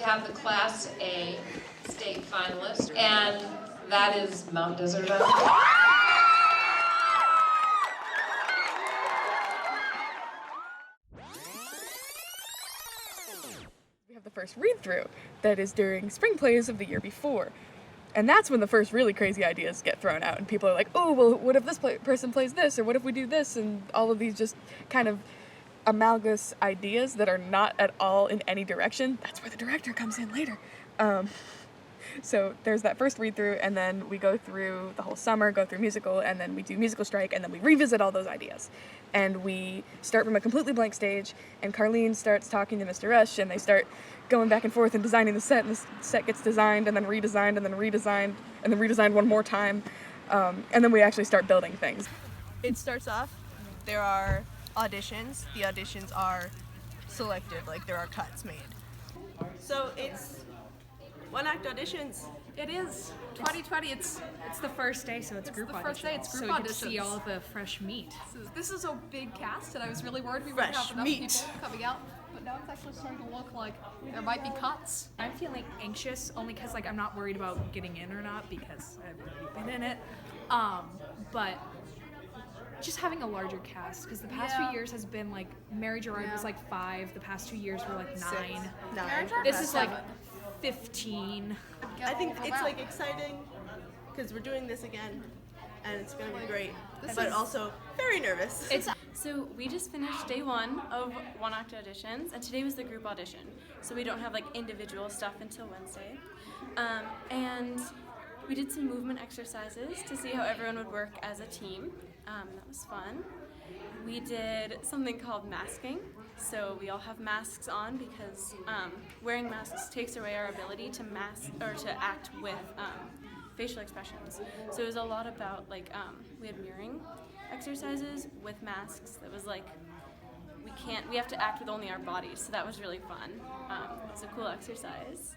have the Class A state finalist, and that is Mount Desert Mountain. We have the first read-through that is during spring plays of the year before. And that's when the first really crazy ideas get thrown out, and people are like, oh, well, what if this person plays this, or what if we do this, and all of these just kind of amalgamous ideas that are not at all in any direction. That's where the director comes in later. So there's that first read-through, and then we go through the whole summer, go through musical, and then we do musical strike, and then we revisit all those ideas. And we start from a completely blank stage, and Carlene starts talking to Mr. Rush, and they start going back and forth and designing the set, and the set gets designed, and then redesigned, and then redesigned, and then redesigned one more time, and then we actually start building things. It starts off, there are auditions. The auditions are selective, like there are cuts made. So it's one-act auditions. It is 2020. It's the first day, so it's group auditions. First day, it's group so auditions. So you get to see all the fresh meat. This is a big cast, and I was really worried we wouldn't have enough meat. people coming out. But now it's actually starting to look like there might be cuts. I'm feeling anxious only because I'm not worried about getting in or not because I've already been in it. But just having a larger cast, because the past few years has been like Marriage Ride was like 5. The past 2 years were like 9. This is like 15. I think it's like exciting because we're doing this again, and it's gonna be great. But also very nervous. So we just finished day 1 of one-act auditions, and today was the group audition. So we don't have like individual stuff until Wednesday. And we did some movement exercises to see how everyone would work as a team. That was fun. We did something called masking. So we all have masks on because wearing masks takes away our ability to mask or to act with facial expressions. So it was a lot about like we had mirroring exercises with masks. That was like we have to act with only our bodies. So that was really fun. It was a cool exercise.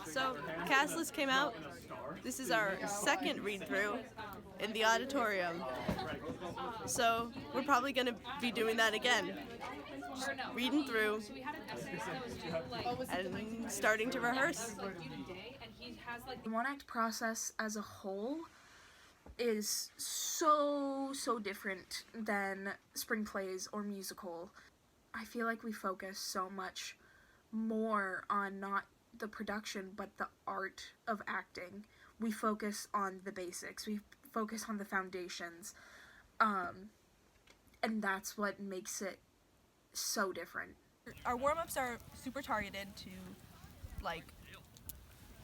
So cast list came out. This is our second read-through in the auditorium. So we're probably going to be doing that again. Just reading through and starting to rehearse. The one-act process as a whole is so different than spring plays or musical. I feel like we focus so much more on not the production but the art of acting. We focus on the basics. We focus on the foundations. And that's what makes it so different. Our warm-ups are super targeted to, like,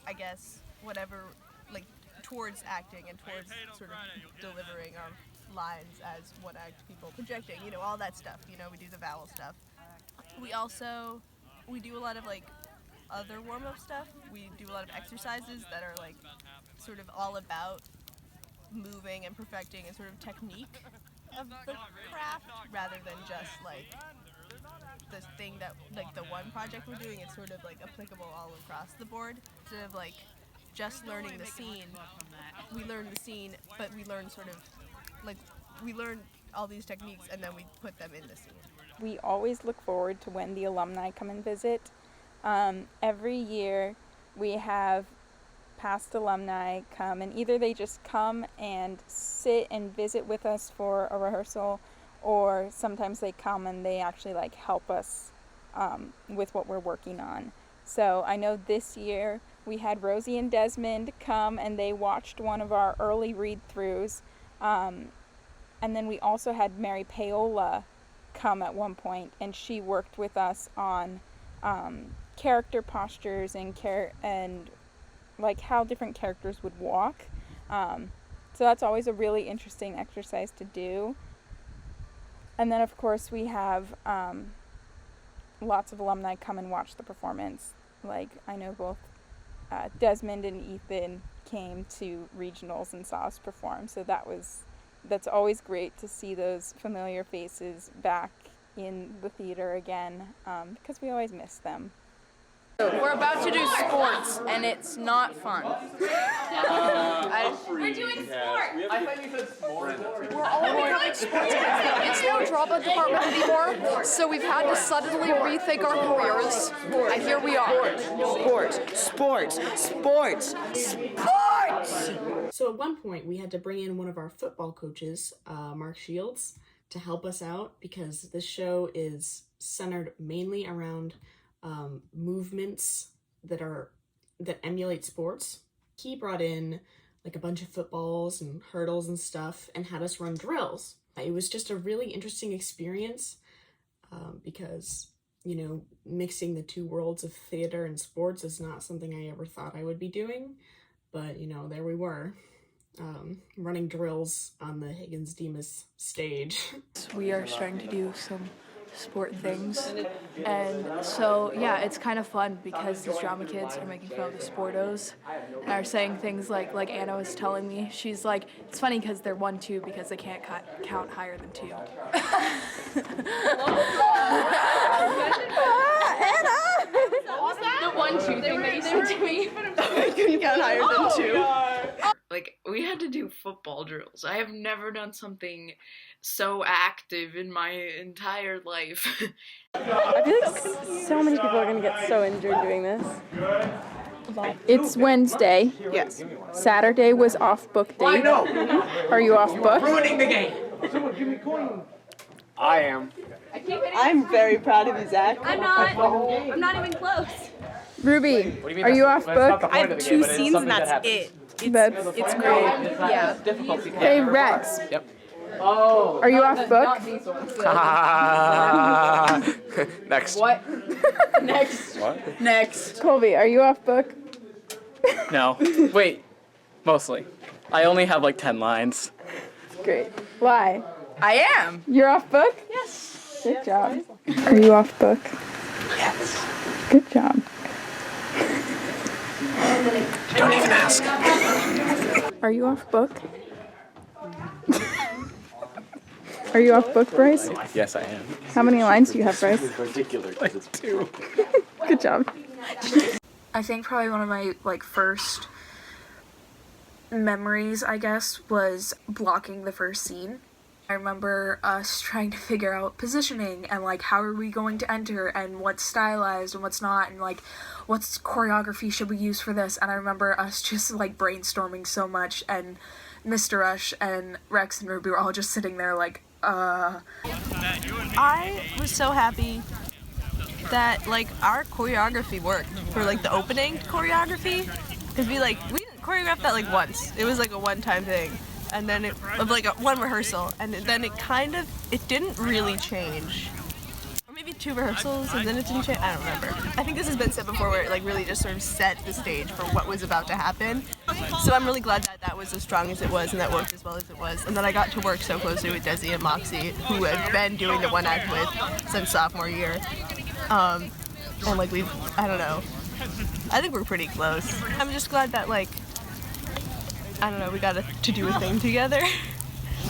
I guess, whatever, like, towards acting and towards sort of delivering our lines as one-act people, projecting, all that stuff. We do the vowel stuff. We do a lot of, like, other warm-up stuff. We do a lot of exercises that are, like, sort of all about moving and perfecting and sort of technique of the craft rather than just, like, the thing that, like, the one project we're doing. It's sort of, like, applicable all across the board. Instead of, like, just learning the scene, we learn the scene, but we learn sort of, like, we learn all these techniques and then we put them in the scene. We always look forward to when the alumni come and visit. Every year we have past alumni come, and either they just come and sit and visit with us for a rehearsal, or sometimes they come and they actually like help us with what we're working on. So I know this year we had Rosie and Desmond come and they watched one of our early read-throughs, and then we also had Mary Paola come at one point, and she worked with us on character postures and like how different characters would walk. So that's always a really interesting exercise to do. And then of course we have lots of alumni come and watch the performance. Like I know both Desmond and Ethan came to regionals and saw us perform, so that's always great to see those familiar faces back in the theater again, because we always miss them. We're about to do sports, and it's not fun. We're doing sports. We're all becoming sports kids. There is no drama department anymore, so we've had to suddenly rethink our careers, and here we are. Sports. So at one point, we had to bring in one of our football coaches, Mark Shields, to help us out because this show is centered mainly around movements that emulate sports. He brought in like a bunch of footballs and hurdles and stuff and had us run drills. It was just a really interesting experience because, you know, mixing the two worlds of theater and sports is not something I ever thought I would be doing. But, you know, there we were, running drills on the Higgins Demas stage. We are starting to do some sport things, and so yeah, it's kind of fun because these drama kids are making fun of the sportos and are saying things like Anna was telling me. She's like, it's funny because they're 1-2 because they can't count higher than 2. The 1-2 thing that you said to me. I couldn't count higher than 2. Like, we had to do football drills. I have never done something so active in my entire life. I feel like so many people are going to get so injured doing this. It's Wednesday. Yes. Saturday was off book day. I know. Are you off book? Ruining the game. I am. I'm very proud of you, Zach. I'm not even close. Ruby, are you off book? I have 2 scenes and that's it. It's great. Yeah. Hey, Rex. Yep. Are you off book? Next. What? Next. What? Next. Colby, are you off book? No. Wait. Mostly. I only have like 10 lines. Great. Why? I am. You're off book? Yes. Good job. Are you off book? Yes. Good job. Don't even ask. Are you off book? Are you off book, Bryce? Yes, I am. How many lines do you have, Bryce? Particular. Like 2. Good job. I think probably one of my first memories, I guess, was blocking the first scene. I remember us trying to figure out positioning and how are we going to enter and what's stylized and what's not and what's choreography should we use for this, and I remember us just brainstorming so much, and Mr. Rush and Rex and Ruby were all just sitting there I was so happy that our choreography worked for the opening choreography, because we didn't choreograph that once. It was a one-time thing, and then it of one rehearsal, and then it didn't really change. Or maybe 2 rehearsals and then it didn't change. I don't remember. I think this has been said before, where it really just sort of set the stage for what was about to happen. So I'm really glad that was as strong as it was and that worked as well as it was, and that I got to work so closely with Desi and Moxie, who I've been doing the one act with since sophomore year. And I don't know. I think we're pretty close. I'm just glad that I don't know, we got to do a thing together.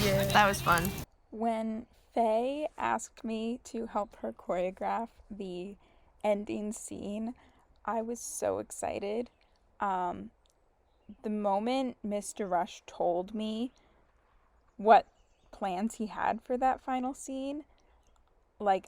Yeah. That was fun. When Faye asked me to help her choreograph the ending scene, I was so excited. The moment Mr. Rush told me what plans he had for that final scene,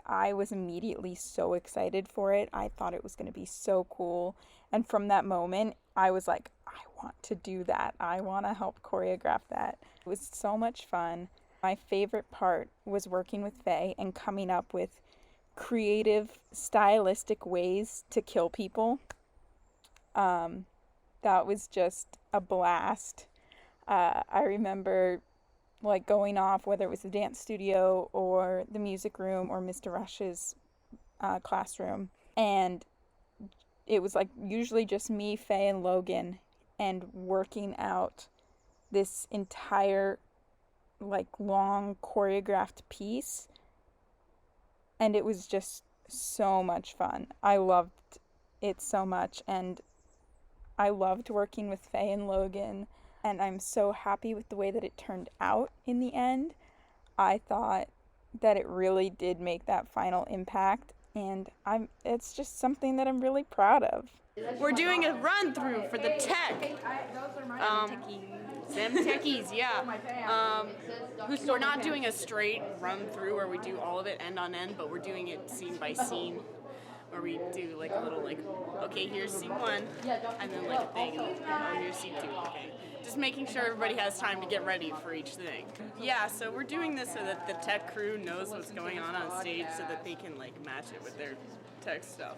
I was immediately so excited for it. I thought it was going to be so cool. And from that moment, I was like, I want to do that. I want to help choreograph that. It was so much fun. My favorite part was working with Faye and coming up with creative, stylistic ways to kill people. That was just a blast. I remember going off, whether it was the dance studio or the music room or Mr. Rush's classroom, and it was usually just me, Faye, and Logan, and working out this entire long choreographed piece, and it was just so much fun. I loved it so much, and I loved working with Faye and Logan, and I'm so happy with the way that it turned out in the end. I thought that it really did make that final impact, and it's just something that I'm really proud of. We're doing a run through for the tech. Them techies, yeah. We're not doing a straight run through where we do all of it end on end, but we're doing it scene by scene, where we do like a little okay, here's scene one, and then like a thing, oh, here's scene two, okay. Just making sure everybody has time to get ready for each thing. Yeah, so we're doing this so that the tech crew knows what's going on stage so that they can like match it with their tech stuff.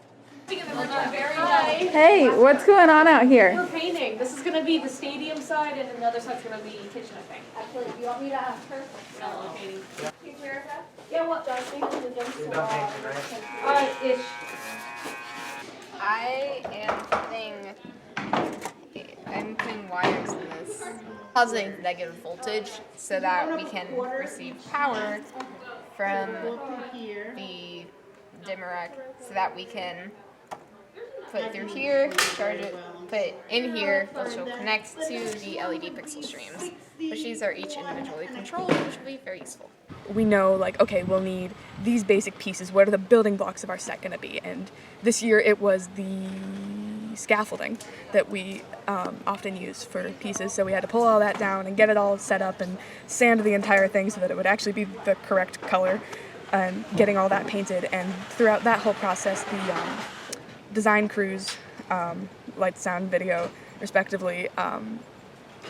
Hey, what's going on out here? We're painting. This is going to be the stadium side, and another side's going to be kitchen, I think. Actually, do you want me to ask her? No, we're painting. Yeah, what does think the dumpster? Ish. I'm putting wires in this positive and negative voltage so that we can receive power from the dimmer rack so that we can put it through here, charge it, put it in here, which will connect to the LED pixel streams, which these are each individually controlled, which will be very useful. We know, like, okay, we'll need these basic pieces. What are the building blocks of our set going to be? And this year it was the scaffolding that we often use for pieces. So we had to pull all that down and get it all set up and sand the entire thing so that it would actually be the correct color, and getting all that painted. And throughout that whole process, the design crews, light, sound, video, respectively,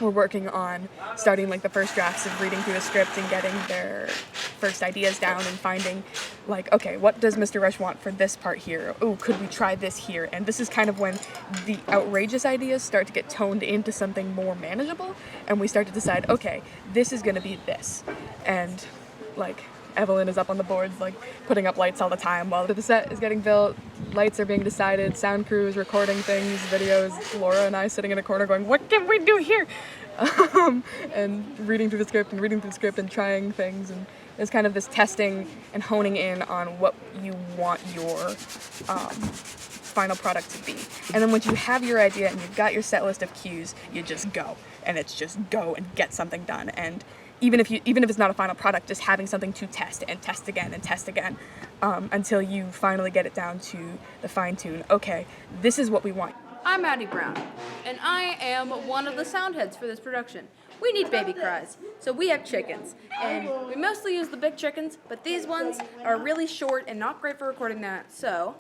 were working on starting like the first drafts of reading through the script and getting their first ideas down and finding like, okay, what does Mr. Rush want for this part here? Oh, could we try this here? And this is kind of when the outrageous ideas start to get toned into something more manageable, and we start to decide, okay, this is going to be this. And like Evelyn is up on the boards like putting up lights all the time while the set is getting built. Lights are being decided, sound crew is recording things, videos, Laura and I sitting in a corner going, what can we do here? And reading through the script and trying things, and there's kind of this testing and honing in on what you want your final product to be. And then once you have your idea and you've got your set list of cues, you just go, and it's just go and get something done. And even if it's not a final product, just having something to test and test again and test again, until you finally get it down to the fine tune. Okay, this is what we want. I'm Addie Brown, and I am one of the sound heads for this production. We need baby cries, so we have chickens, and we mostly use the big chickens, but these ones are really short and not great for recording that, so...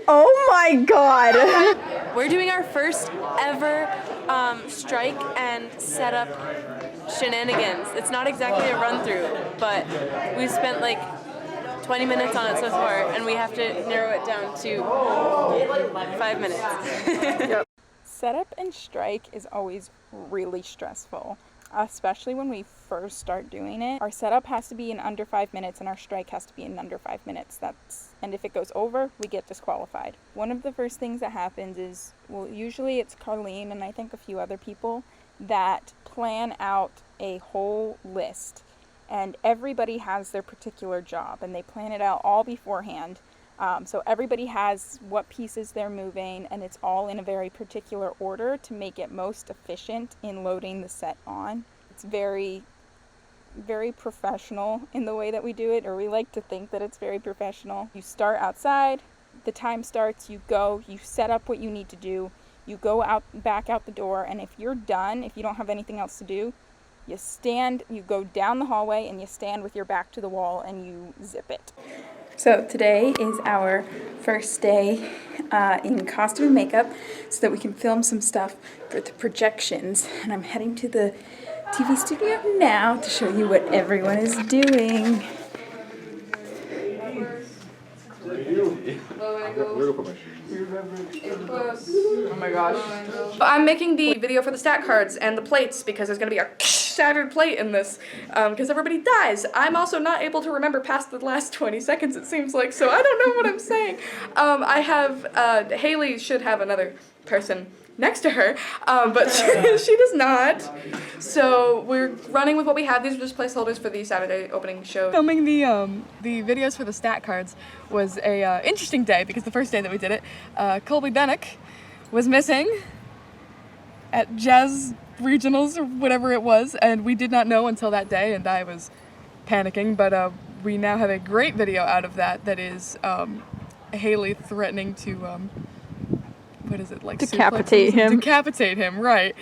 Oh my god! We're doing our first ever strike and setup shenanigans. It's not exactly a run through, but we've spent like 20 minutes on it so far, and we have to narrow it down to 5 minutes. Yep. Setup and strike is always really stressful, especially when we first start doing it. Our setup has to be in under 5 minutes and our strike has to be in under 5 minutes. And if it goes over, we get disqualified. One of the first things that happens is, well, usually it's Carlene and I think a few other people that plan out a whole list, and everybody has their particular job and they plan it out all beforehand. So everybody has what pieces they're moving, and it's all in a very particular order to make it most efficient in loading the set on. It's very, very professional in the way that we do it, or we like to think that it's very professional. You start outside, the time starts, you go, you set up what you need to do, you go out, back out the door, and if you're done, if you don't have anything else to do, you stand, you go down the hallway and you stand with your back to the wall and you zip it. So today is our first day in costume and makeup so that we can film some stuff for the projections. And I'm heading to the TV studio now to show you what everyone is doing. Oh my gosh. I'm making the video for the stat cards and the plates because there's gonna be a shattered plate in this because everybody dies. I'm also not able to remember past the last 20 seconds, it seems like, so I don't know what I'm saying. I have, Haley should have another person next to her, but she does not. So we're running with what we have. These are just placeholders for the Saturday opening show. Filming the videos for the stat cards was a interesting day because the first day that we did it, Colby Bennick was missing at Jazz Regionals or whatever it was, and we did not know until that day, and I was panicking, but we now have a great video out of that is Haley threatening to what is it, like Decapitate him. Decapitate him, right.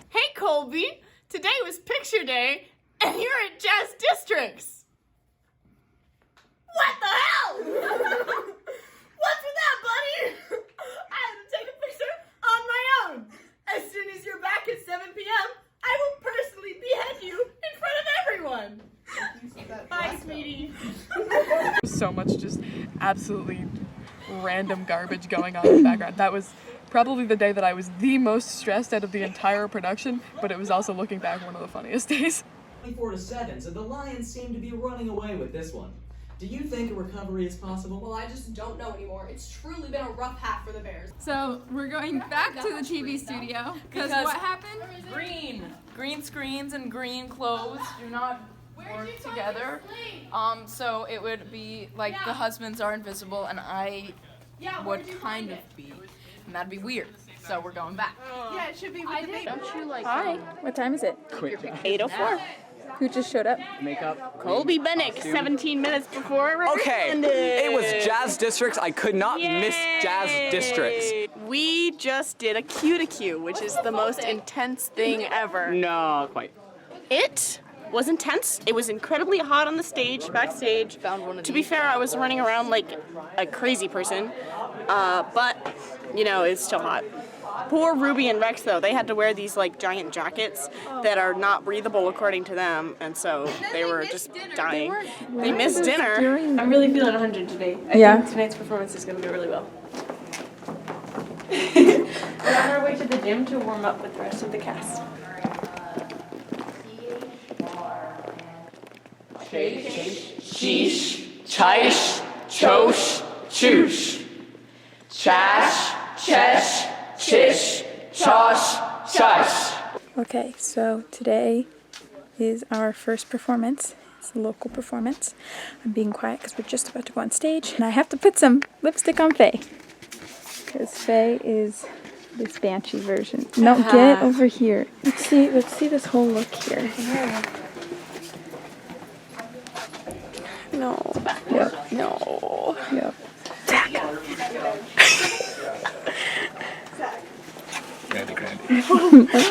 Hey Colby, today was picture day, and you're at Jazz Districts. What the hell? What's with that, buddy? I had to take a picture on my own. As soon as you're back at 7 p.m., I will personally behead you in front of everyone. Bye, sweetie. So much just absolutely random garbage going on in the background. That was probably the day that I was the most stressed out of the entire production, but it was also, looking back, one of the funniest days. 24-7, so the Lions seem to be running away with this one. Do you think a recovery is possible? Well, I just don't know anymore. It's truly been a rough hat for the Bears. So we're going back to the TV studio because what happened? Green screens and green clothes do not work together. So it would be like the husbands are invisible and I would kind of be, and that'd be weird. So we're going back. Yeah, it should be with the baby. Don't you like? Hi. What time is it? 8:04. Who just showed up? Makeup. Colby Bennick, 17 minutes before Okay, it was Jazz Districts. I could not miss Jazz Districts. We just did a Q to Q, which is the most intense thing ever. No, quite. It was intense. It was incredibly hot on the stage, backstage. To be fair, I was running around like a crazy person, but you know, it's still hot. Poor Ruby and Rex, though, they had to wear these like giant jackets that are not breathable according to them, and so they were just dying. They missed dinner. I'm really feeling 100 today. I think tonight's performance is going to go really well. We're on our way to the gym to warm up with the rest of the cast. Sheesh, chish, chosh, choosh. Chash, chesh, chish, chosh, shush. Okay, so today is our first performance. It's a local performance. I'm being quiet because we're just about to go on stage, and I have to put some lipstick on Faye because Faye is this banshee version. No, get over here. Let's see this whole look here. No. Yep. No. Yep.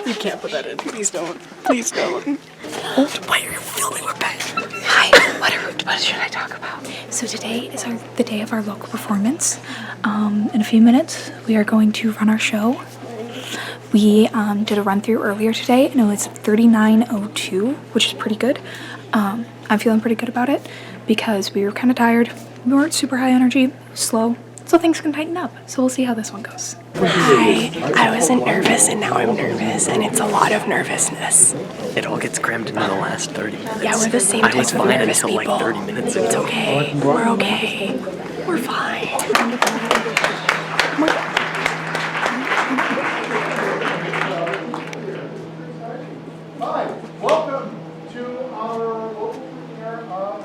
You can't put that in. Please don't. Please don't. Why are you filming with Ben? Hi, what should I talk about? So today is the day of our local performance. In a few minutes, we are going to run our show. We did a run through earlier today, and it was 39:02, which is pretty good. I'm feeling pretty good about it because we were kind of tired. We weren't super high energy, slow, so things can tighten up. So we'll see how this one goes. Hi, I wasn't nervous and now I'm nervous and it's a lot of nervousness. It all gets crammed into the last 30 minutes. Yeah, we're the same type of nervous people. Like 30 minutes ago. It's okay. We're okay. We're fine. Hi, welcome to our local premiere of our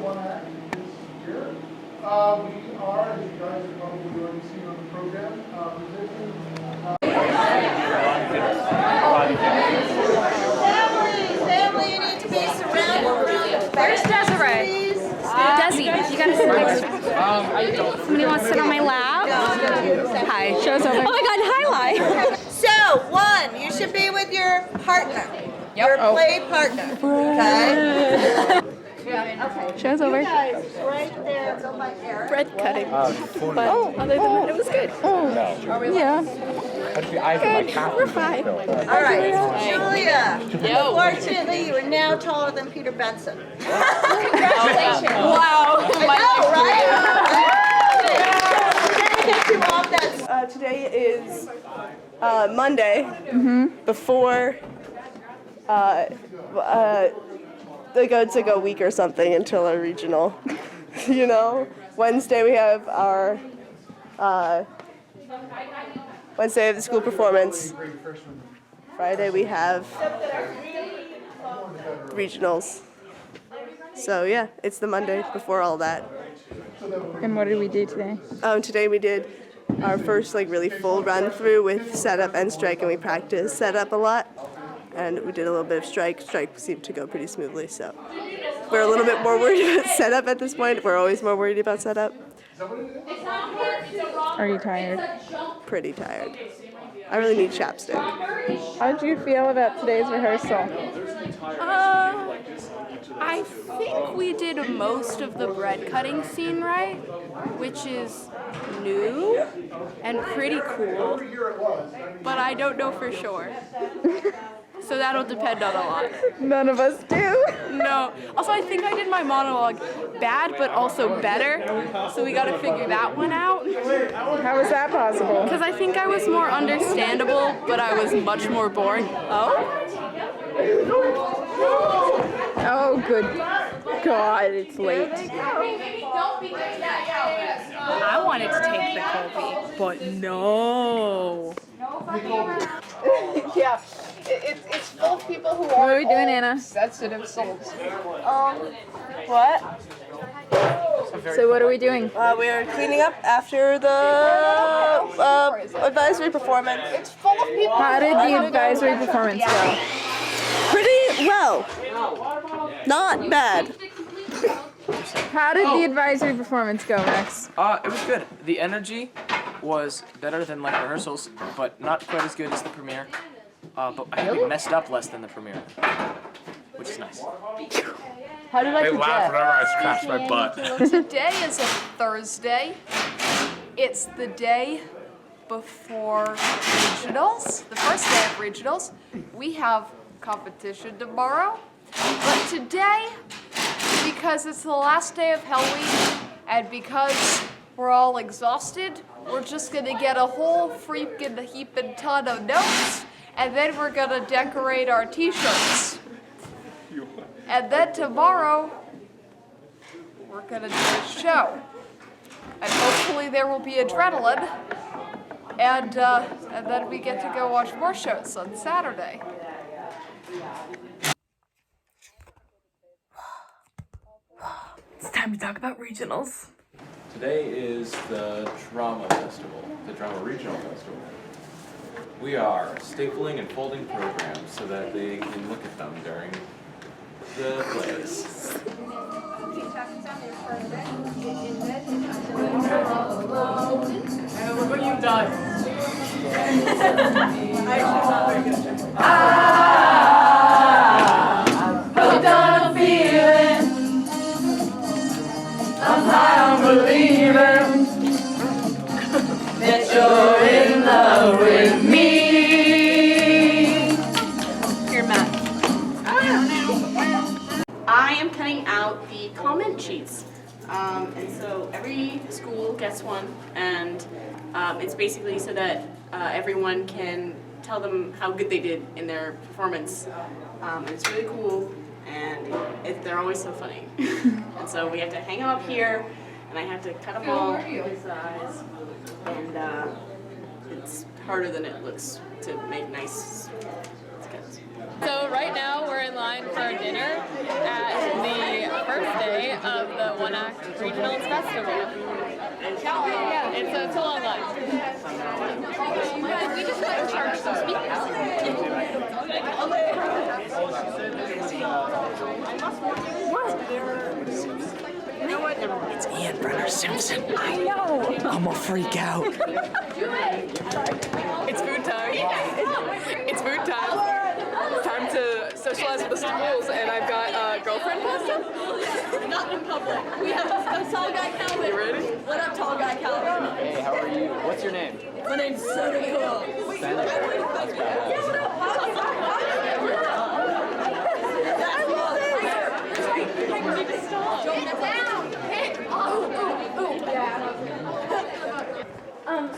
one act this year. We are, as you guys have probably already seen on the program, musicians. Family, you need to be surrounded. Where's Desiree? Desi, you gotta sit next to me. Somebody wants to sit on my lap? Hi. Show's over. Oh my god, hi, Lai. So, one, you should be with your partner. Your play partner. Okay? Show's over. You guys, right there, go by Eric. Bread cutting. But other than that, it was good. Yeah. We're fine. All right, Julia. Unfortunately, you are now taller than Peter Benson. Congratulations. Wow. I know, right? Today is Monday before It's like a week or something until our regional. You know, Wednesday we have our Wednesday the school performance. Friday we have regionals. So yeah, it's the Monday before all that. And what did we do today? Today we did our first really full run through with setup and strike, and we practiced setup a lot. And we did a little bit of strike. Strike seemed to go pretty smoothly, so we're a little bit more worried about setup at this point. We're always more worried about setup. Are you tired? Pretty tired. I really need chapstick. How did you feel about today's rehearsal? I think we did most of the bread cutting scene right, which is new and pretty cool, but I don't know for sure. So that'll depend on a lot. None of us do. No. Also, I think I did my monologue bad, but also better. So we got to figure that one out. How is that possible? Because I think I was more understandable, but I was much more boring. Oh, good God, it's late. I wanted to take the Colby, but no. Yeah, it's full of people who What are we doing, Anna? sensitive souls. What? So what are we doing? We're cleaning up after the advisory performance. It's full of people. How did the advisory performance go? Pretty well. Not bad. How did the advisory performance go, Rex? It was good. The energy was better than rehearsals, but not quite as good as the premiere. But I think we messed up less than the premiere, which is nice. How did I laugh whenever I scratch my butt. Today is a Thursday. It's the day before regionals, the first day of regionals. We have competition tomorrow. But today, because it's the last day of Hell Week, and because we're all exhausted, we're just gonna get a whole freaking heaping ton of notes, and then we're gonna decorate our t-shirts. And then tomorrow, we're gonna do a show. And hopefully there will be adrenaline, and then we get to go watch more shows on Saturday. It's time to talk about regionals. Today is the Drama Festival, the Drama Regional Festival. We are stapling and folding programs so that they can look at them during the plays. Look what you've done. Hooked on a feeling, I'm high on believing that you're in love with me. Here, Matt. I am cutting out the comment sheets. And so every school gets one, and it's basically so that everyone can tell them how good they did in their performance. And it's really cool, and they're always so funny. And so we have to hang them up here, and I have to cut them all to size. And it's harder than it looks to make nice cuts. So right now we're in line for our dinner at the first day of the One Act Regionals Festival. Yeah, it's a long line. We just like charge some speakers. You know what? It's Ian Brenner Simpson. I know. I'm gonna freak out. It's food time. It's food time. It's time to socialize with the schools, and I've got girlfriend pasta. Not in public. We have a tall guy Calvin. You ready? What up, tall guy Calvin? Hey, how are you? What's your name? My name's Soda Cool.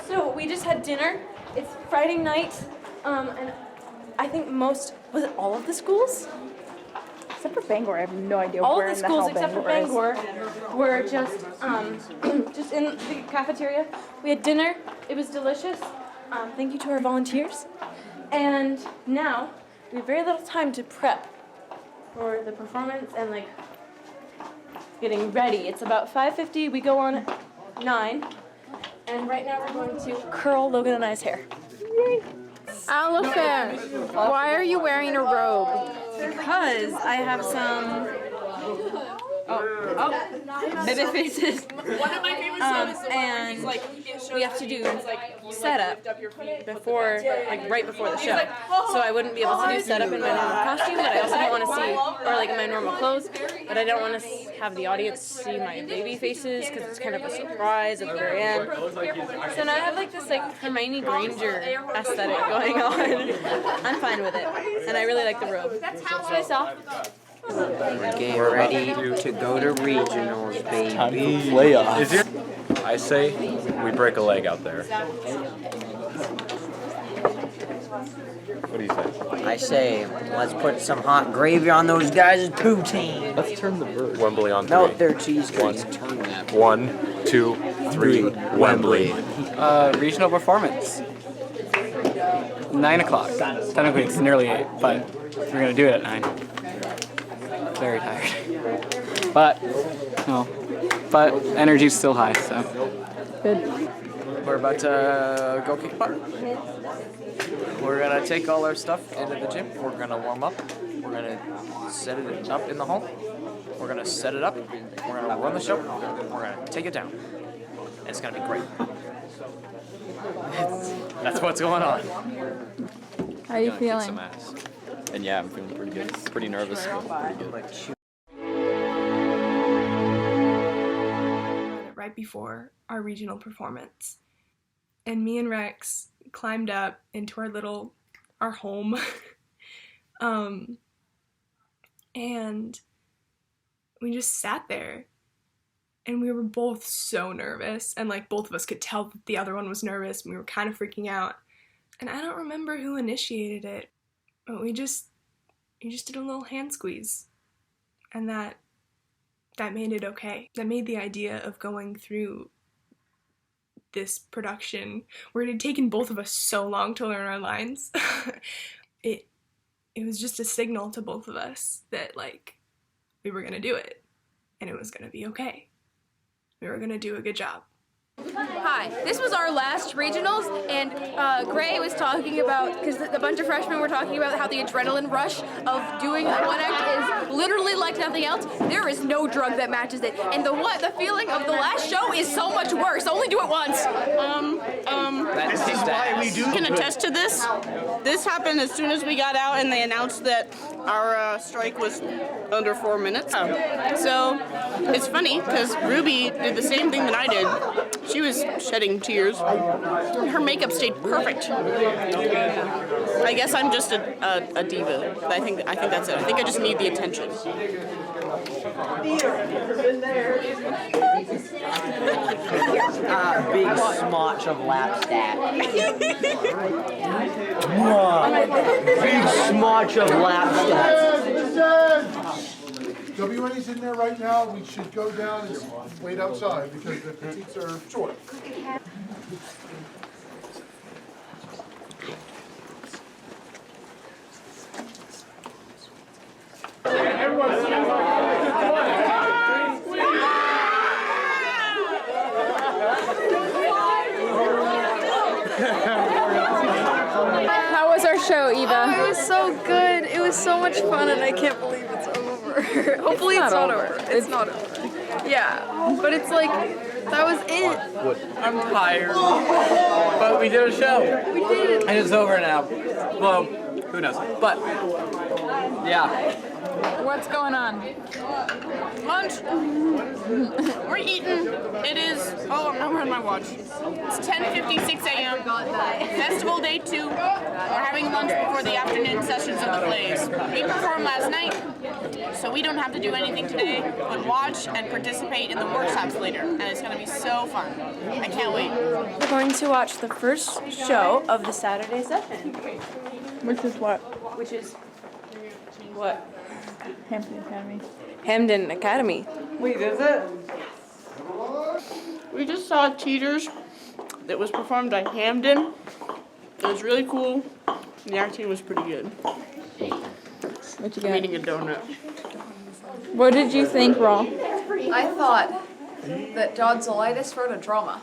So we just had dinner. It's Friday night, and I think was it all of the schools? Except for Bangor, I have no idea All where of the in schools hell except for Bangor Bangor were just just in the cafeteria. We had dinner. It was delicious. Thank you to our volunteers. And now we have very little time to prep for the performance and like getting ready. It's about 5:50. We go on at 9. And right now we're going to curl Logan and I's hair. Yay! Elephant, why are you wearing a robe? Because I have some baby faces. One of my favorite songs is the one where he's like, we have to do setup before, like right before the show. So I wouldn't be able to do setup in my normal costume, but I also don't want to see, or like in my normal clothes, but I don't want to have the audience see my baby faces because it's kind of a surprise at the very end. So now I have like this like Hermione Granger aesthetic going on. I'm fine with it, and I really like the robe. Should I stop? We're getting ready to go to regionals, baby. Time for playoffs. I say we break a leg out there. What do you say? I say, let's put some hot gravy on those guys' poutine. Let's turn the bird. Wembley on 3. Melt their cheese curds. 1, 2, 3. Wembley. Regional performance. 9 o'clock. Technically it's nearly 8, but we're gonna do it at 9. Very tired. But energy's still high, so. Good. We're about to go kick butt. We're gonna take all our stuff into the gym. We're gonna warm up. We're gonna set it up in the hall. We're gonna set it up. We're gonna run the show. We're gonna take it down. And it's gonna be great. That's what's going on. How are you feeling? And yeah, I'm feeling pretty good. Pretty nervous, but pretty good. Right before our regional performance. And me and Rex climbed up into our home. And we just sat there. And we were both so nervous. And like both of us could tell that the other one was nervous. And we were kind of freaking out. And I don't remember who initiated it. But we just did a little hand squeeze. And that made it okay. That made the idea of going through this production, where it had taken both of us so long to learn our lines, it was just a signal to both of us that like we were gonna do it and it was gonna be okay. We were gonna do a good job. Hi, this was our last regionals, and Gray was talking about, because a bunch of freshmen were talking about how the adrenaline rush of doing one act is literally like nothing else. There is no drug that matches it, and the feeling of the last show is so much worse. Only do it once. This is why we do. Can attest to this. This happened as soon as we got out, and they announced that our strike was under 4 minutes. So it's funny because Ruby did the same thing that I did. She was shedding tears. Her makeup stayed perfect. I guess I'm just a diva. I think that's it. I think I just need the attention. Big smotch of lap stat. Big smotch of lap stats. WNE's in there right now. We should go down and wait outside because the seats are short. How was our show, Eva? Oh, it was so good. It was so much fun, and I can't believe it's over. Hopefully it's not over. It's not over. Yeah, but it's like, that was it. I'm tired. But we did a show. We did. And it's over now. Well, who knows? But, yeah. What's going on? Lunch. We're eating. It is, I'm not wearing my watch. It's 10:56 a.m. Festival day 2. We're having lunch before the afternoon sessions of the plays. We performed last night, so we don't have to do anything today but watch and participate in the workshops later. And it's going to be so fun. I can't wait. We're going to watch the first show of the Saturday session. Which is what? Which is what? Hampton Academy. Hamden Academy. Wait, is it? We just saw Teeters that was performed by Hamden. It was really cool, and the acting was pretty good. What you I'm got? eating a donut. What did you think, Raw? I thought that Dodsolitis wrote a drama.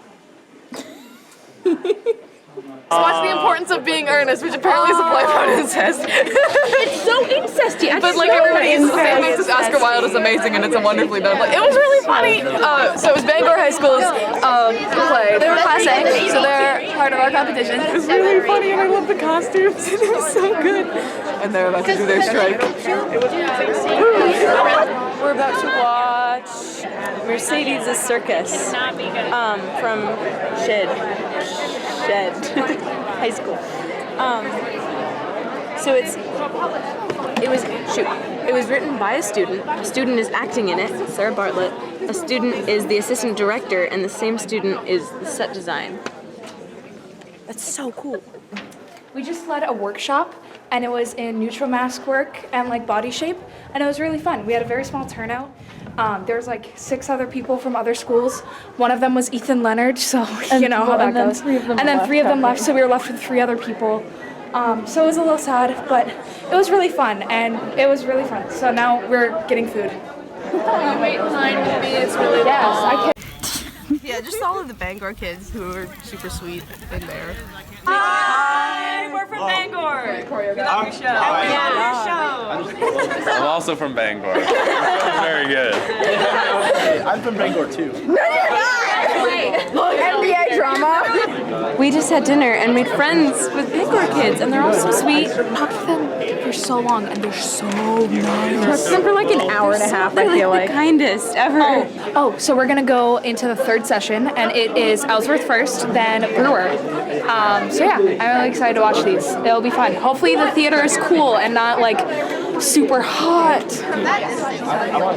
Watch The Importance of Being Earnest, which apparently is a play about incest. It's so incesty. But like everybody uses the same names as Oscar Wilde is amazing, and it's a wonderfully done play. It was really funny. So it was Bangor High School's play. They were Class A, so they're part of our competition. It was really funny, and I love the costumes. It was so good. And they're about to do their strike. We're about to watch Mercedes' Circus from Shed High School. So it was written by a student. A student is acting in it, Sarah Bartlett. A student is the assistant director, and the same student is the set design. That's so cool. We just led a workshop, and it was in neutral mask work and like body shape, and it was really fun. We had a very small turnout. There was like 6 other people from other schools. One of them was Ethan Leonard, so you know how that goes. And then 3 of them left, so we were left with 3 other people. So it was a little sad, but it was really fun, and it was really fun. So now we're getting food. You wait in line with me, it's really long. Yeah, just all of the Bangor kids who are super sweet in there. Hi, we're from Bangor. We love your show. And we love your show. I'm also from Bangor. Very good. I'm from Bangor too. NBA drama. We just had dinner and made friends with Bangor kids, and they're all so sweet. Talked to them for so long, and they're so nice. Talked to them for like an hour and a half. I feel like the kindest ever. So we're gonna go into the 3rd session, and it is Ellsworth first, then Brewer. So yeah, I'm really excited to watch these. It'll be fun. Hopefully the theater is cool and not like super hot. What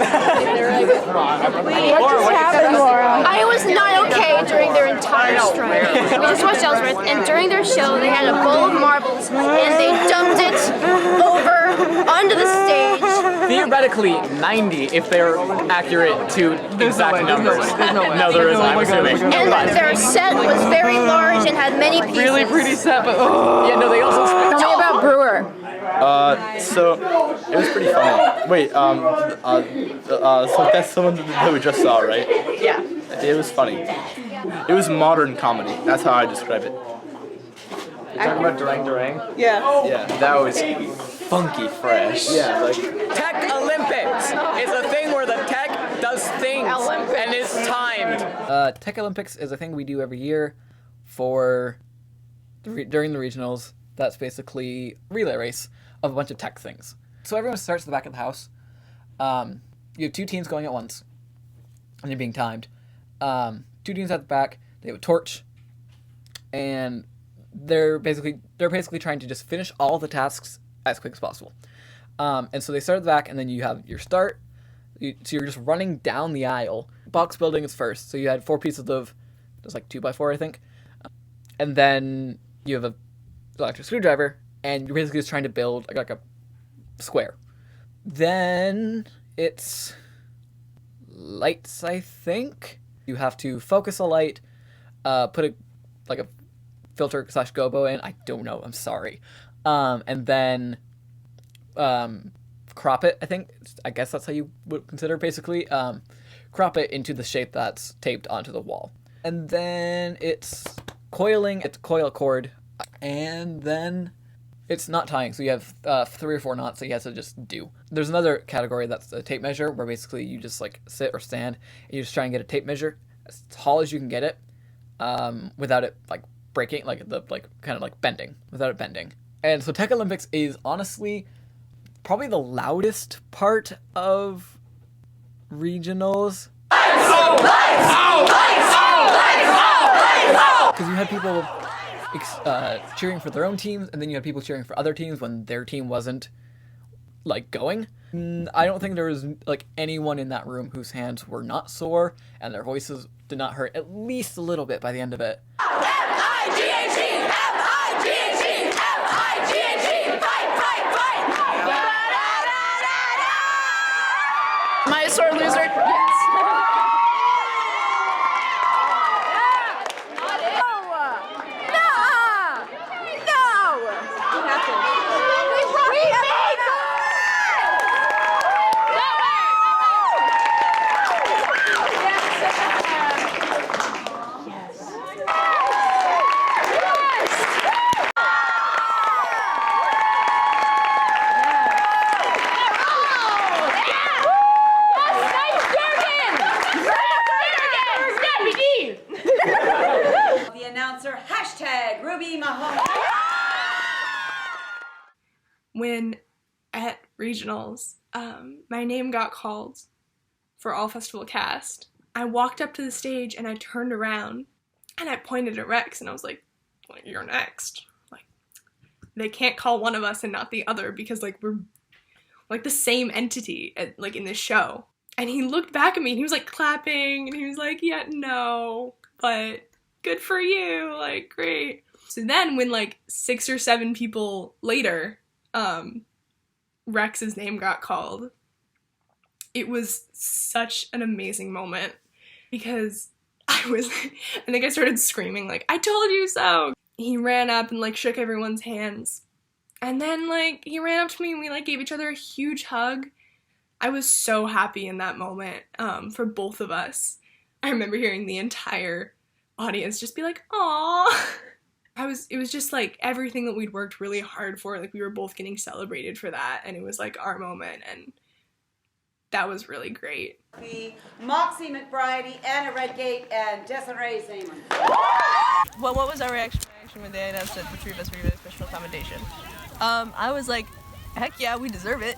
just happened, Laura? I was not okay during their entire strike. We just watched Ellsworth, and during their show, they had a bowl of marbles, and they dumped it over onto the stage. Theoretically, 90 if they're accurate to exact numbers. No, there isn't, I'm assuming. And their set was very large and had many pieces. Really pretty set, but yeah, no, they also. Tell me about Brewer. So it was pretty funny. Wait, so that's someone that we just saw, right? Yeah. It was funny. It was modern comedy. That's how I describe it. You're talking about Durang Durang? Yeah. Yeah, that was funky fresh. Yeah, like Tech Olympics is a thing where the tech does things and is timed. Tech Olympics is a thing we do every year for during the regionals. That's basically a relay race of a bunch of tech things. So everyone starts at the back of the house. You have 2 teams going at once, and they're being timed. 2 teams at the back. They have a torch, and they're basically trying to just finish all the tasks as quick as possible. And so they start at the back, and then you have your start. So you're just running down the aisle. Box building is first. So you had 4 pieces of, just like 2x4, I think. And then you have a electric screwdriver, and you're basically just trying to build like a square. Then it's lights, I think. You have to focus a light, put a filter / gobo in. I don't know. I'm sorry. And then crop it. I guess that's how you would consider basically. Crop it into the shape that's taped onto the wall. And then it's coiling. It's coil cord. And then it's knot tying, so you have 3 or 4 knots that you have to just do. There's another category that's a tape measure, where basically you just like sit or stand, and you just try and get a tape measure as tall as you can get it, without it like breaking, bending, without it bending. And so Tech Olympics is honestly probably the loudest part of regionals. Because you had people cheering for their own teams, and then you had people cheering for other teams when their team wasn't like going. I don't think there was like anyone in that room whose hands were not sore and their voices did not hurt at least a little bit by the end of it. F-I-G-H-E! F-I-G-H-E! F-I-G-H-E! Am I a sore loser? Yes. The announcer, hashtag Ruby Mahoney. When at regionals, my name got called for all festival cast, I walked up to the stage and I turned around and I pointed at Rex and I was like, you're next. Like, they can't call one of us and not the other because like we're like the same entity like in this show. And he looked back at me and he was like clapping and he was like, yeah, no, but good for you, like great. So then when like 6 or 7 people later, Rex's name got called, it was such an amazing moment because I think I started screaming like, I told you so. He ran up and like shook everyone's hands. And then like he ran up to me and we like gave each other a huge hug. I was so happy in that moment for both of us. I remember hearing the entire audience just be like, "Aw." It was just like everything that we'd worked really hard for, like we were both getting celebrated for that, and it was like our moment, and that was really great. Moxie McBride, Anna Redgate, and Desiree Zaman. Well, what was our reaction when they announced that the 3 of us were given a special commendation? I was like, heck yeah, we deserve it.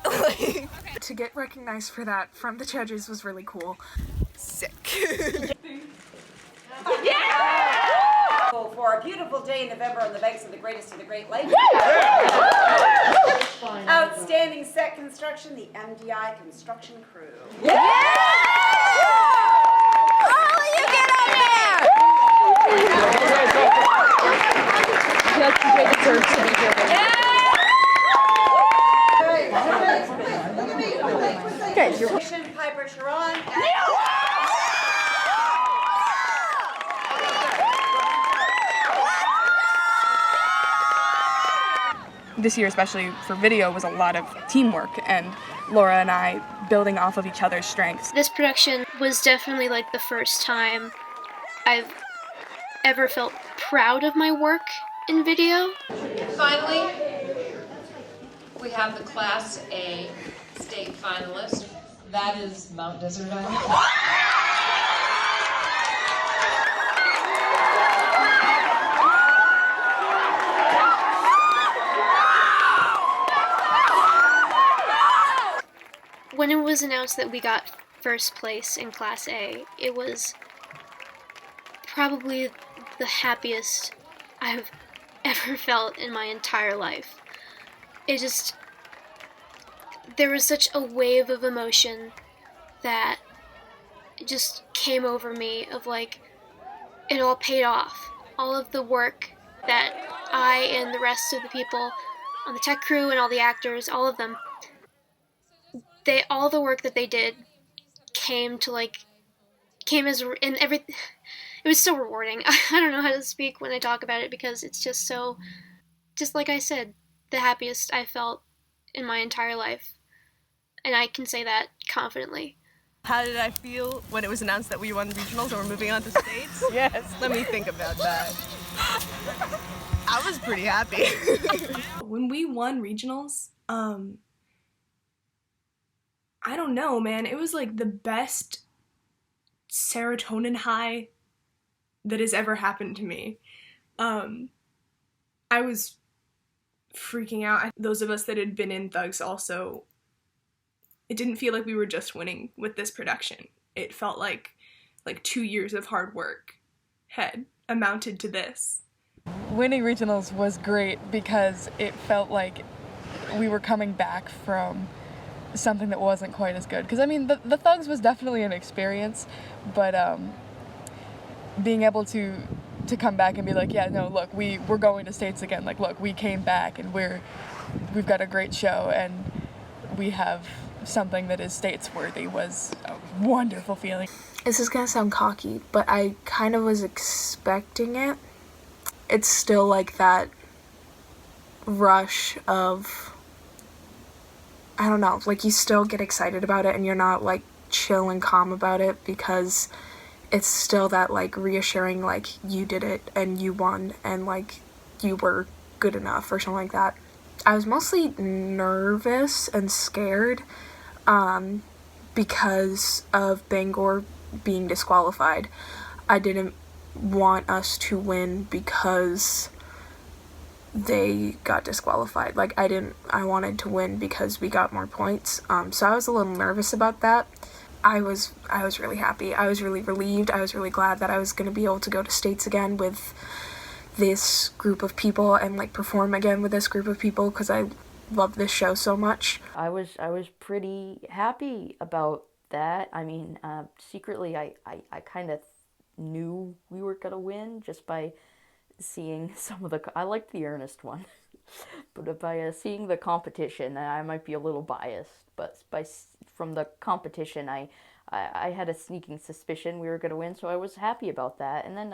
To get recognized for that from the judges was really cool. Sick. For a beautiful day in November on the banks of the greatest of the Great Lakes. Outstanding set construction, the MDI construction crew. Piper Sharon. This year, especially for video, was a lot of teamwork, and Laura and I building off of each other's strengths. This production was definitely like the first time I've ever felt proud of my work in video. Finally, we have the Class A state finalist. That is Mount Desert Island. When it was announced that we got first place in Class A, it was probably the happiest I've ever felt in my entire life. There was such a wave of emotion that just came over me of like, it all paid off. All of the work that I and the rest of the people on the tech crew and all the actors, all of them, all the work that they did it was so rewarding. I don't know how to speak when I talk about it because it's just so, just like I said, the happiest I felt in my entire life. And I can say that confidently. How did I feel when it was announced that we won regionals and we're moving on to states? Yes. Let me think about that. I was pretty happy. When we won regionals, I don't know, man. It was like the best serotonin high that has ever happened to me. I was freaking out. Those of us that had been in Thugs also, it didn't feel like we were just winning with this production. It felt like 2 years of hard work had amounted to this. Winning regionals was great because it felt like we were coming back from something that wasn't quite as good. Because I mean, the Thugs was definitely an experience, but being able to come back and be like, yeah, no, look, we're going to states again. Like, look, we came back and we've got a great show and we have something that is states worthy was a wonderful feeling. This is gonna sound cocky, but I kind of was expecting it. It's still like that rush of, I don't know, like you still get excited about it and you're not like chill and calm about it because it's still that like reassuring, like you did it and you won and like you were good enough or something like that. I was mostly nervous and scared because of Bangor being disqualified. I didn't want us to win because they got disqualified. Like I wanted to win because we got more points. So I was a little nervous about that. I was really happy. I was really relieved. I was really glad that I was going to be able to go to states again with this group of people and like perform again with this group of people because I love this show so much. I was pretty happy about that. I mean, secretly I kind of knew we were going to win just by seeing some of the, I liked the Ernest one, but by seeing the competition, and I might be a little biased, but from the competition, I had a sneaking suspicion we were going to win, so I was happy about that. And then,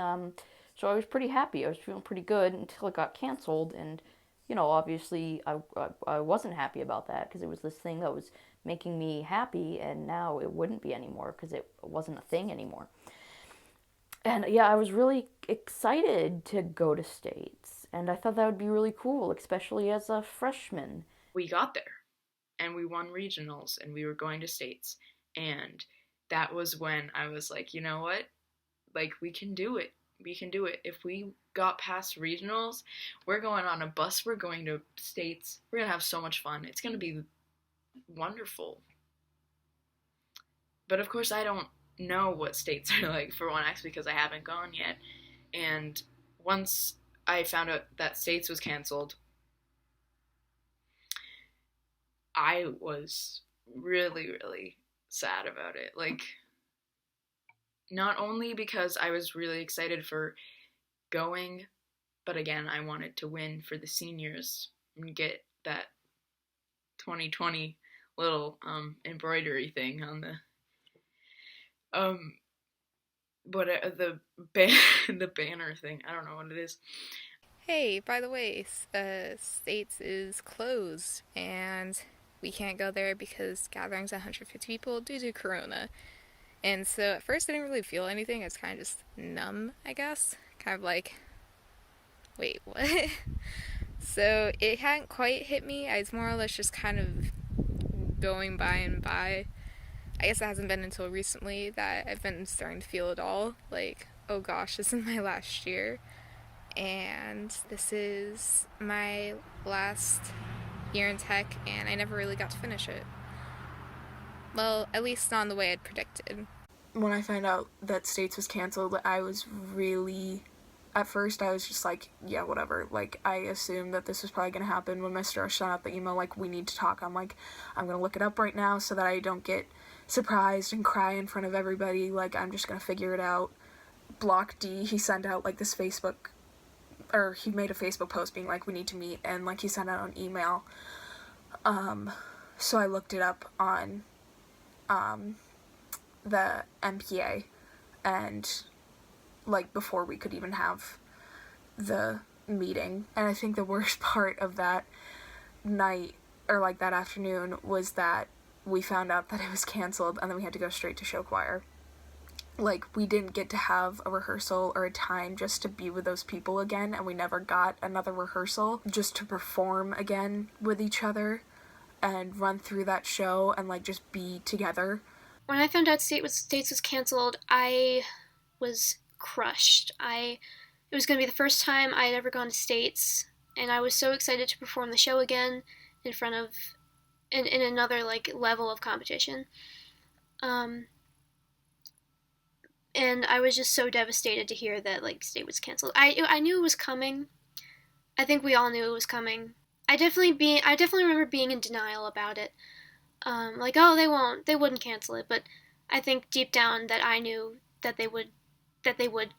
so I was pretty happy. I was feeling pretty good until it got canceled, and you know, obviously, I wasn't happy about that because it was this thing that was making me happy, and now it wouldn't be anymore because it wasn't a thing anymore. And yeah, I was really excited to go to states, and I thought that would be really cool, especially as a freshman. We got there, and we won regionals, and we were going to states, and that was when I was like, you know what? Like, we can do it. We can do it. If we got past regionals, we're going on a bus, we're going to states, we're going to have so much fun. It's going to be wonderful. But of course, I don't know what states are like for 1X because I haven't gone yet. And once I found out that states was canceled, I was really, really sad about it. Like, not only because I was really excited for going, but again, I wanted to win for the seniors and get that 2020 little embroidery thing on the the banner thing. I don't know what it is. Hey, by the way, States is closed, and we can't go there because gatherings of 150 people due to Corona. And so at first I didn't really feel anything. I was kind of just numb, I guess. Kind of like, wait, what? So it hadn't quite hit me. I was more or less just kind of going by and by. I guess it hasn't been until recently that I've been starting to feel it all. Like, oh gosh, this is my last year. And this is my last year in tech, and I never really got to finish it. Well, at least not in the way I'd predicted. When I found out that states was canceled, I was really, at first I was just like, yeah, whatever. Like, I assumed that this was probably going to happen. When Mr. Rush sent out the email, like, we need to talk, I'm like, I'm going to look it up right now so that I don't get surprised and cry in front of everybody. Like, I'm just going to figure it out. Block D, he sent out, like, this Facebook, or he made a Facebook post being like, we need to meet, and, like, he sent out an email. So I looked it up on, the MPA, and like before we could even have the meeting. And I think the worst part of that night, or like that afternoon, was that we found out that it was canceled and then we had to go straight to show choir. Like, we didn't get to have a rehearsal or a time just to be with those people again, and we never got another rehearsal just to perform again with each other and run through that show and like just be together. When I found out States was canceled, I was crushed. It was going to be the first time I had ever gone to States, and I was so excited to perform the show again in front of, in another like level of competition. And I was just so devastated to hear that like State was canceled. I knew it was coming. I think we all knew it was coming. I definitely remember being in denial about it. Like, oh, they wouldn't cancel it, but I think deep down that I knew that they would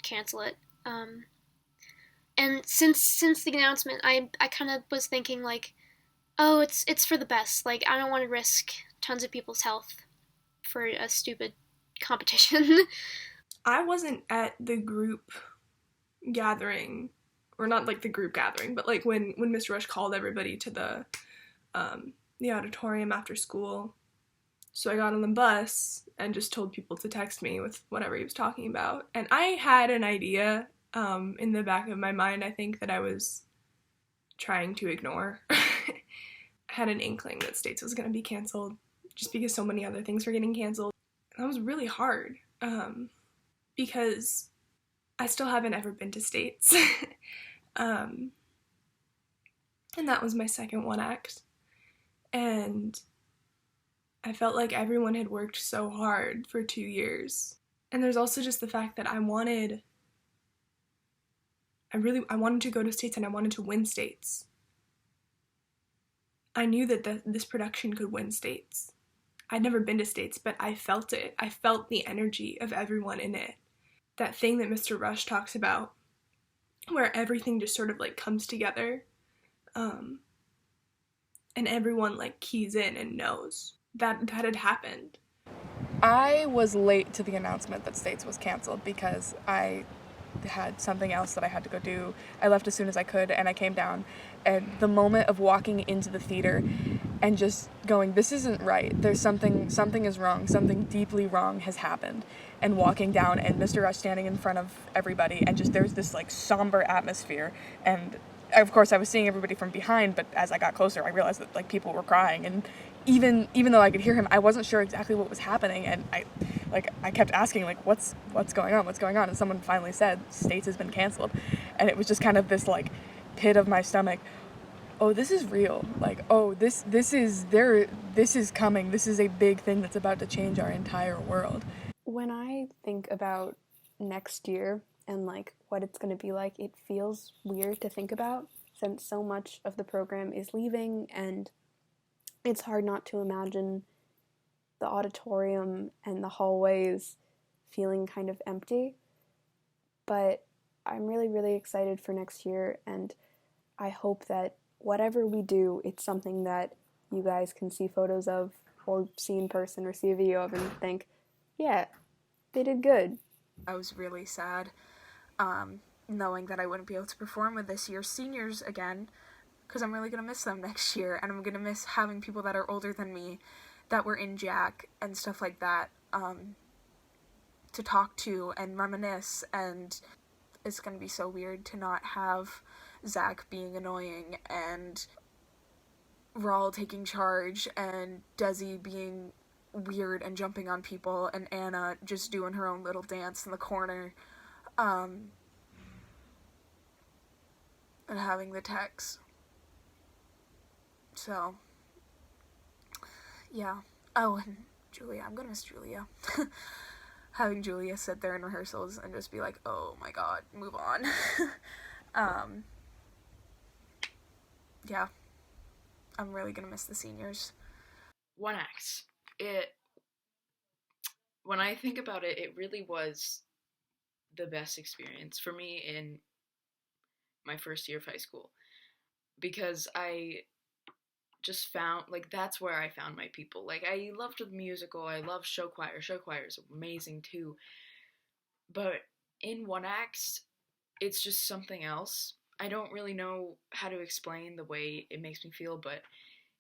cancel it. And since the announcement, I kind of was thinking like, oh, it's for the best. Like, I don't want to risk tons of people's health for a stupid competition. I wasn't at the group gathering, or not like the group gathering, but like when Mr. Rush called everybody to the auditorium after school. So I got on the bus and just told people to text me with whatever he was talking about. And I had an idea in the back of my mind, I think, that I was trying to ignore. I had an inkling that States was going to be canceled just because so many other things were getting canceled. That was really hard because I still haven't ever been to States. And that was my second one act. And I felt like everyone had worked so hard for 2 years. And there's also just the fact that I wanted to go to States and I wanted to win States. I knew that this production could win States. I'd never been to States, but I felt it. I felt the energy of everyone in it. That thing that Mr. Rush talks about, where everything just sort of like comes together, and everyone like keys in and knows that had happened. I was late to the announcement that States was canceled because I had something else that I had to go do. I left as soon as I could, and I came down, and the moment of walking into the theater and just going, this isn't right, there's something is wrong, something deeply wrong has happened, and walking down and Mr. Rush standing in front of everybody, and just there's this like somber atmosphere, and of course I was seeing everybody from behind, but as I got closer I realized that like people were crying, and even though I could hear him, I wasn't sure exactly what was happening, and I kept asking like what's going on, and someone finally said States has been canceled, and it was just kind of this like pit of my stomach. Oh, this is real. Like, oh, this is coming. This is a big thing that's about to change our entire world. When I think about next year and like what it's going to be like, it feels weird to think about since so much of the program is leaving, and it's hard not to imagine the auditorium and the hallways feeling kind of empty. But I'm really, really excited for next year, and I hope that whatever we do, it's something that you guys can see photos of or see in person or see a video of and think, yeah, they did good. I was really sad knowing that I wouldn't be able to perform with this year's seniors again, because I'm really going to miss them next year, and I'm going to miss having people that are older than me that were in Jack and stuff like that to talk to and reminisce, and it's going to be so weird to not have Zach being annoying and Raul taking charge and Desi being weird and jumping on people and Anna just doing her own little dance in the corner, and having the techs. So, yeah. Oh, and Julia. I'm gonna miss Julia. Having Julia sit there in rehearsals and just be like, oh my god, move on. Yeah. I'm really gonna miss the seniors. One act. When I think about it, it really was the best experience for me in my first year of high school, because I just found, like, that's where I found my people. Like, I loved the musical, I loved show choir. Show choir is amazing too, but in one act, it's just something else. I don't really know how to explain the way it makes me feel, but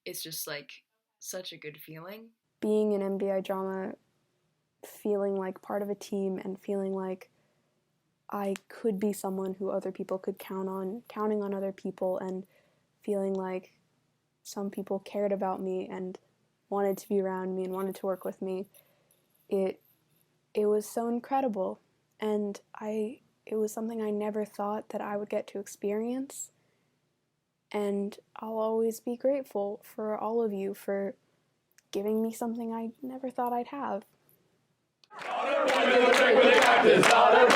it's just like such a good feeling. Being in MBI drama, feeling like part of a team and feeling like I could be someone who other people could count on, counting on other people, and feeling like some people cared about me and wanted to be around me and wanted to work with me. It was so incredible, and it was something I never thought that I would get to experience, and I'll always be grateful for all of you for giving me something I never thought I'd have. Captain's daughter,